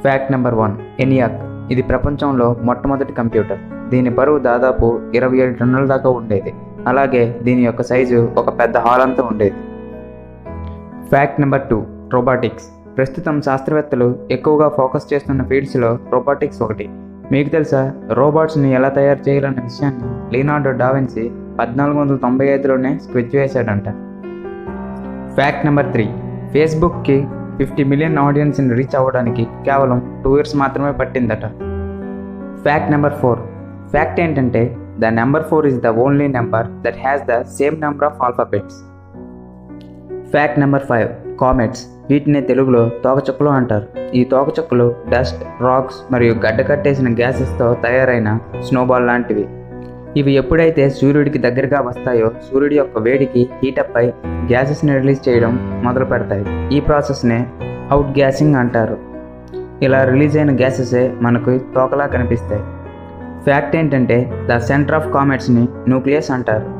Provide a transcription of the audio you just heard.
Fact number 1. ENIAC. ఇది ప్రపంచంలో మొట్టమొదటి కంప్యూటర్. దీని బరువు దాదాపు 27 టన్నుల దాకా ఉండేది. అలాగే దీని యొక్క సైజు ఒక పెద్ద హాల్ అంతా ఉండేది. Fact number 2. రోబోటిక్స్. ప్రస్తుతం శాస్త్రవేత్తలు ఎక్కువగా ఫోకస్ చేస్తున్న ఫీల్డ్స్లో రోబోటిక్స్ ఒకటి. మీకు తెలుసా, రోబోట్స్ని ఎలా తయారు చేయాలన్న విషయాన్ని లియోనార్డో డా విన్సీ 1495లోనే స్కెచ్ వేశాడంట. Fact number 3. ఫేస్బుక్కి 50 మిలియన్ ఆడియన్స్ని రీచ్ అవ్వడానికి కేవలం 2 years మాత్రమే పట్టిందట. Fact number 4. ఫ్యాక్ట్ ఏంటంటే, the number 4 is the only number that has the same number of alphabets. Fact number 5. Comets. వీటిని తెలుగులో తోకచుక్కలు అంటారు. ఈ తోకచుక్కలు డస్ట్, రాక్స్ మరియు గడ్డకట్టేసిన గ్యాసెస్తో తయారైన స్నోబాల్ లాంటివి. ఇవి ఎప్పుడైతే సూర్యుడికి దగ్గరగా వస్తాయో సూర్యుడి యొక్క వేడికి హీటప్ అయి గ్యాసెస్ని రిలీజ్ చేయడం మొదలు పెడతాయి. ఈ ప్రాసెస్నే అవుట్ గ్యాసింగ్ అంటారు. ఇలా రిలీజ్ అయిన గ్యాసెసే మనకు తోకలా కనిపిస్తాయి. ఫ్యాక్ట్ ఏంటంటే, ద సెంటర్ ఆఫ్ కామెట్స్ని న్యూక్లియస్ అంటారు.